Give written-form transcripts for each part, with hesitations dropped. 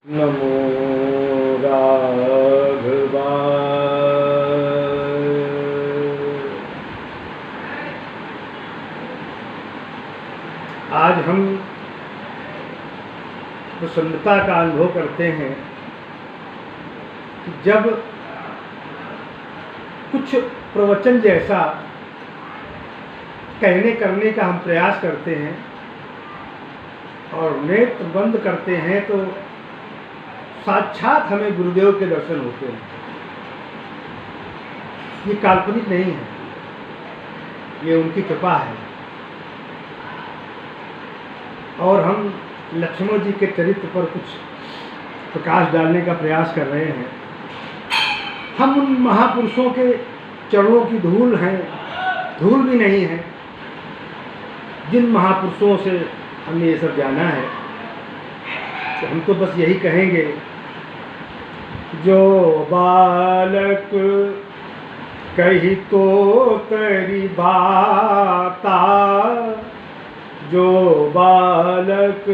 नमो राघवाय। आज हम प्रसन्नता का अनुभव करते हैं कि जब कुछ प्रवचन जैसा कहने करने का हम प्रयास करते हैं और नेत्र बंद करते हैं तो साक्षात हमें गुरुदेव के दर्शन होते हैं। ये काल्पनिक नहीं है, ये उनकी कृपा है। और हम लक्ष्मण जी के चरित्र पर कुछ प्रकाश डालने का प्रयास कर रहे हैं। हम उन महापुरुषों के चरणों की धूल हैं, धूल भी नहीं है, जिन महापुरुषों से हमने ये सब जाना है। तो हम तो बस यही कहेंगे, जो बालक कही तो तेरी बाता, जो बालक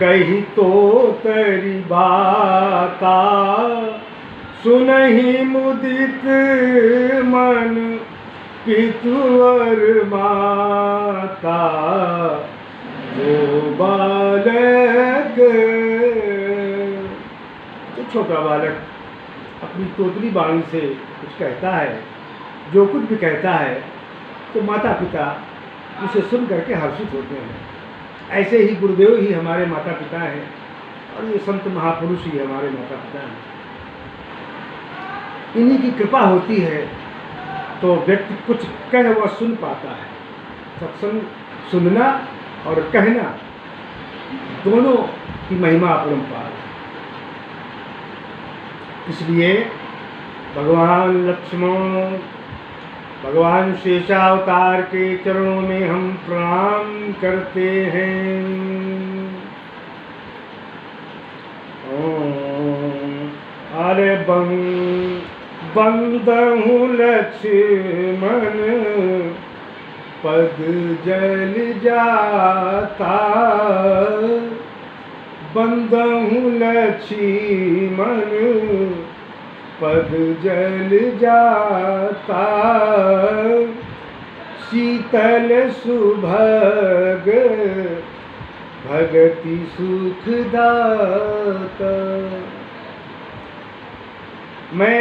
कही तो तेरी बाता, सुनहि मुदित मन पितुवर माता। जो बालक, तो छोटा बालक अपनी तोतली वाणी से कुछ कहता है, जो कुछ भी कहता है तो माता पिता उसे सुन करके हर्षित होते हैं। ऐसे ही गुरुदेव ही हमारे माता पिता हैं और ये संत महापुरुष ही हमारे माता पिता हैं। इन्हीं की कृपा होती है तो व्यक्ति कुछ कह व सुन पाता है। सत्संग सुनना और कहना दोनों की महिमा अपरंपार है। इसलिए भगवान लक्ष्मण, भगवान शेषावतार के चरणों में हम प्रणाम करते हैं। अरे बंदहु लक्ष्मण पद जल जाता, बंदहु लक्ष्मण पद जल जाता, शीतल सुभग भगति सुखदाता। मैं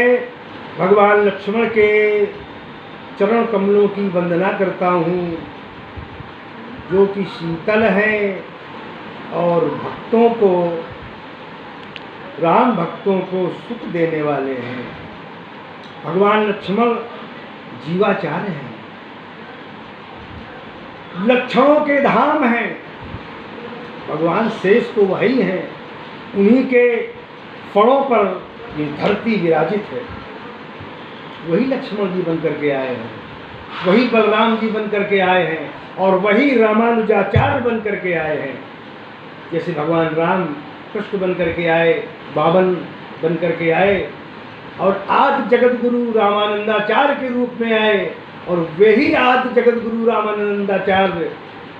भगवान लक्ष्मण के चरण कमलों की वंदना करता हूँ, जो कि शीतल हैं और भक्तों को, राम भक्तों को सुख देने वाले हैं। भगवान लक्ष्मण जीवाचार्य हैं, लक्षणों के धाम हैं। भगवान शेष तो वही हैं, उन्हीं के फणों पर ये धरती विराजित है। वही लक्ष्मण जी बन करके आए हैं, वही बलराम जी बन करके आए हैं और वही रामानुजाचार्य बन करके आए हैं। जैसे भगवान राम कृष्ण बन करके आए, बावन बन करके आए और आज जगत गुरु रामानंदाचार्य के रूप में आए, और वही आज जगत गुरु रामानंदाचार्य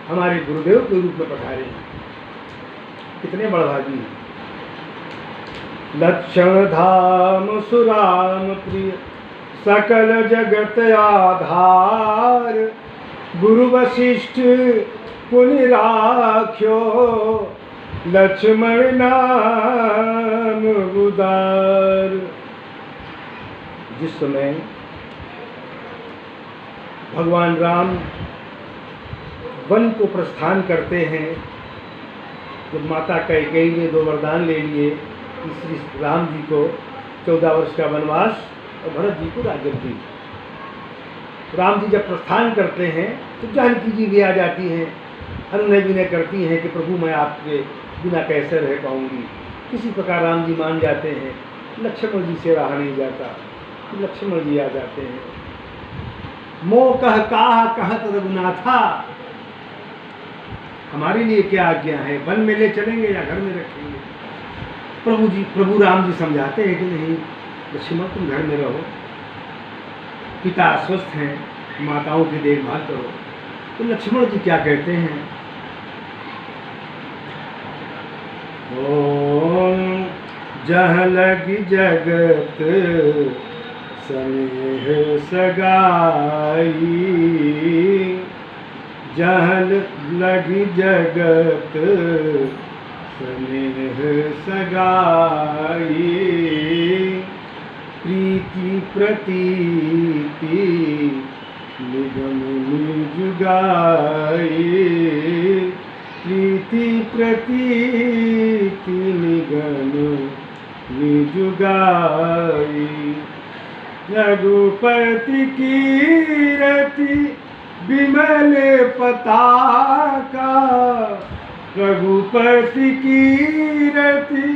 हमारे गुरुदेव के रूप में पधारे हैं। कितने बड़भागी हैं। लक्षण धाम सुराम प्रिय सकल जगत आधार, गुरु वशिष्ठ पुनि राख्यो लक्ष्मण नाम उदार। जिस समय भगवान राम वन को प्रस्थान करते हैं, जब माता कैकेयी ने 2 वरदान ले लिए, श्री राम जी को 14 वर्ष का वनवास और भरत जी को राज्यगद्दी। राम जी जब प्रस्थान करते हैं तो जानकी जी भी आ जाती हैं, अनुनय विनय करती हैं कि प्रभु मैं आपके बिना कैसे रह पाऊंगी। किसी प्रकार राम जी मान जाते हैं, लक्ष्मण जी से रहा नहीं जाता, लक्ष्मण जी आ जाते हैं। मोह कह काह कहत रघुनाथा, हमारे लिए क्या आज्ञा है, वन में ले चलेंगे या घर में रखेंगे। प्रभु राम जी समझाते हैं कि नहीं लक्ष्मण तुम घर में रहो, पिता अस्वस्थ हैं, माताओं की देखभाल करो। तो लक्ष्मण जी क्या कहते हैं, ओम जहाँ लगी जगत स्नेह सगाई, जहाँ लगी जगत स्नेह सगाई, प्रीति प्रतीति निगम निजुगाई, प्रीति प्रतीति निगम निजुगाई। रघुपति कीरति विमल पताका, रघुपति कीरति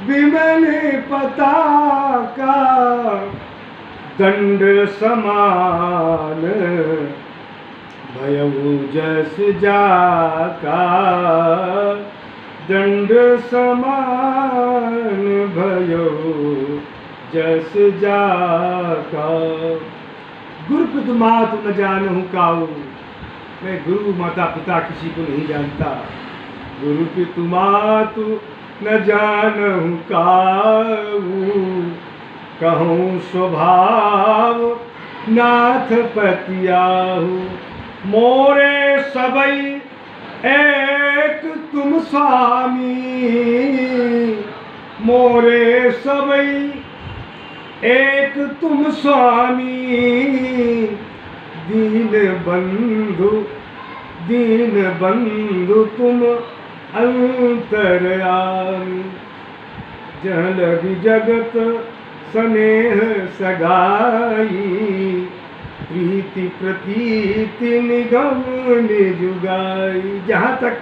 विमल पताका, दंड समान भयउ जस जाका, दंड समान भयउ जस जाका। गुरु पितु मातु न जानहु काऊ, मैं गुरु माता पिता किसी को नहीं जानता। गुरु पितु मातु न जानहु काऊ, कहूँ स्वभाव नाथ पतियाहु। मोरे सबई एक तुम स्वामी, मोरे सबई एक तुम स्वामी, दीन बंधु तुम अंतर्यामी। जहाँ लगी जगत स्नेह सगाई, प्रीति प्रतीति निगम निजुगाई। जहाँ तक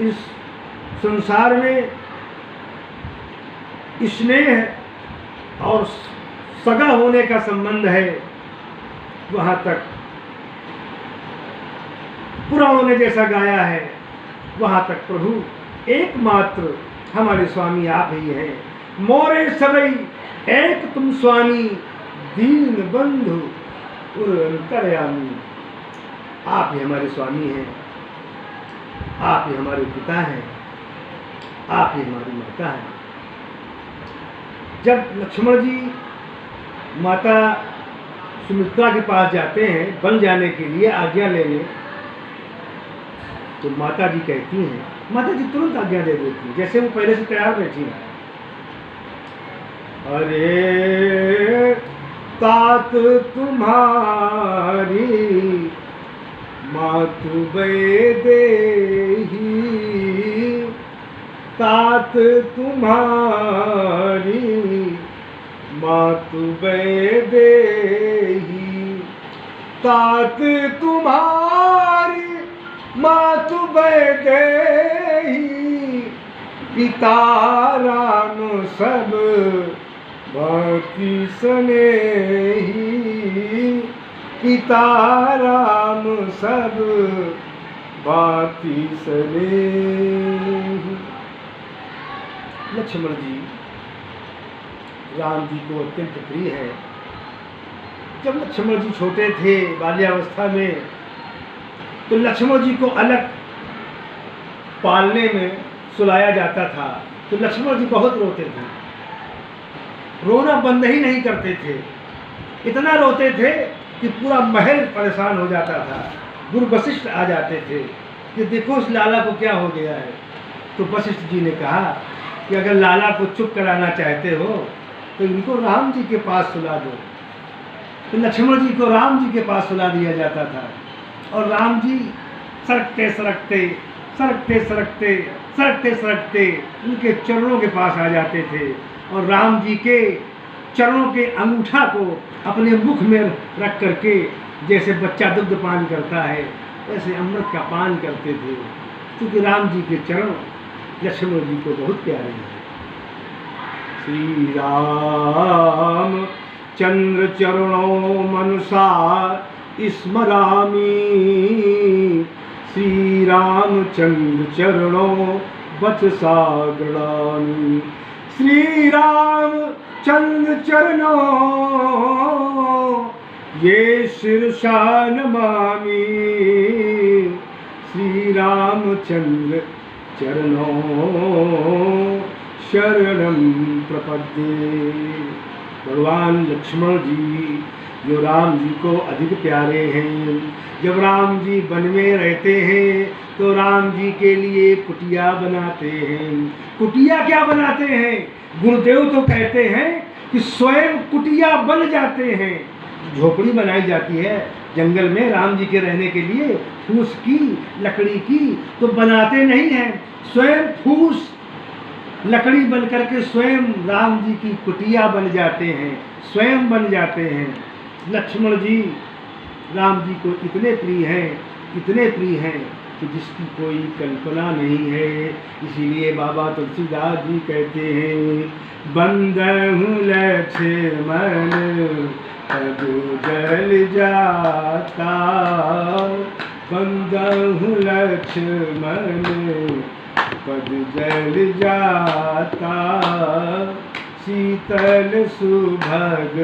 इस संसार में स्नेह और सगा होने का संबंध है, वहाँ तक पुराणों ने जैसा गाया है, वहाँ तक प्रभु एकमात्र हमारे स्वामी आप ही हैं। मोरे सबई एक तुम स्वामी, दीन बंधु उर अंतर्यामी। आप ही हमारे स्वामी हैं, आप ही हमारे पिता हैं, आप ही हमारी माता हैं। जब लक्ष्मण जी माता सुमित्रा के पास जाते हैं बन जाने के लिए, आज्ञा लेने, तो माता जी कहती हैं, माता जी तुरंत आज्ञा दे देती हैं, जैसे वो पहले से तैयार बैठी हैं। अरे तात तुम्हारी मातु देही, तात तुम्हारी मातु देही, तात तुम्हारी मातु देही, पिता राम सब भांति स्नेही, पिता राम सब भांति स्नेही। लक्ष्मण जी राम जी को अत्यंत प्रिय है। जब लक्ष्मण जी छोटे थे बाल्यावस्था में, तो लक्ष्मण जी को अलग पालने में सुलाया जाता था, तो लक्ष्मण जी बहुत रोते थे, रोना बंद ही नहीं करते थे। इतना रोते थे कि पूरा महल परेशान हो जाता था। गुरु वशिष्ठ आ जाते थे कि देखो इस लाला को क्या हो गया है। तो वशिष्ठ जी ने कहा कि अगर लाला को चुप कराना चाहते हो तो इनको राम जी के पास सुला दो। तो लक्ष्मण जी को राम जी के पास सुला दिया जाता था, और राम जी सरकते सरकते सरकते सरकते सरकते सरकते उनके चरणों के पास आ जाते थे, और राम जी के चरणों के अंगूठा को अपने मुख में रख करके जैसे बच्चा दुग्ध पान करता है वैसे अमृत का पान करते थे, क्योंकि राम जी के चरण लक्ष्मण जी को बहुत प्यारे हैं। श्री राम चंद्र चरणों मनसा स्मरामि, श्री रामचंद्र चरणों वचसा गृणामि, श्री रामचंद्र चरणों ये शिरसा नमामि, श्री रामचंद्र चरणों शरणम प्रपद्ये। भगवान लक्ष्मण जी जो राम जी को अधिक प्यारे हैं, जब राम जी वन में रहते हैं तो राम जी के लिए कुटिया बनाते हैं। कुटिया क्या बनाते हैं? गुरुदेव तो कहते हैं कि स्वयं कुटिया बन जाते हैं। झोपड़ी बनाई जाती है जंगल में राम जी के रहने के लिए, फूस की, लकड़ी की, तो बनाते नहीं हैं, स्वयं फूस लकड़ी बन करके स्वयं राम जी की कुटिया बन जाते हैं, स्वयं बन जाते हैं। लक्ष्मण जी राम जी को इतने प्रिय हैं, इतने प्रिय हैं कि जिसकी कोई कल्पना नहीं है। इसीलिए बाबा तुलसीदास जी कहते हैं, बंदहु लक्ष्मण पद जल जाता, बंदहु लक्ष्मण पद जल जाता, शीतल सुभग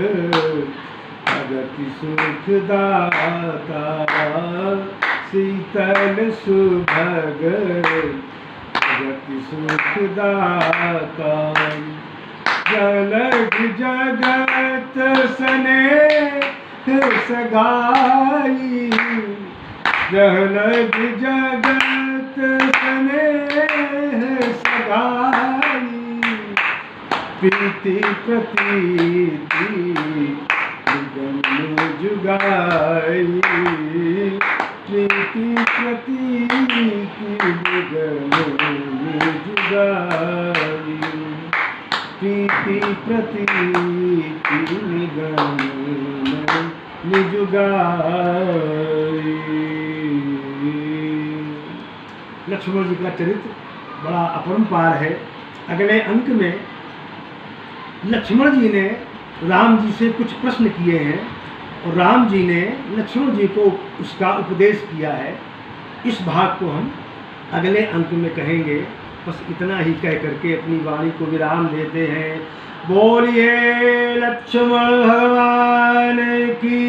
अगति सुख दाता, शीतल सुभग अगति सुख दाता। जलद जगत सनेह सगाई, जलद जगत सनेह सगाई, प्रीति प्रतीति निगम जुगाई, प्रीति प्रतीति निगम जुगाई, प्रीति प्रतीति निगम जुगाई। लक्ष्मण जी का चरित्र बड़ा अपरंपार है। अगले अंक में लक्ष्मण जी ने राम जी से कुछ प्रश्न किए हैं और राम जी ने लक्ष्मण जी को उसका उपदेश किया है। इस भाग को हम अगले अंक में कहेंगे। बस इतना ही कह करके अपनी वाणी को विराम देते हैं। बोलिए लक्ष्मण भगवान की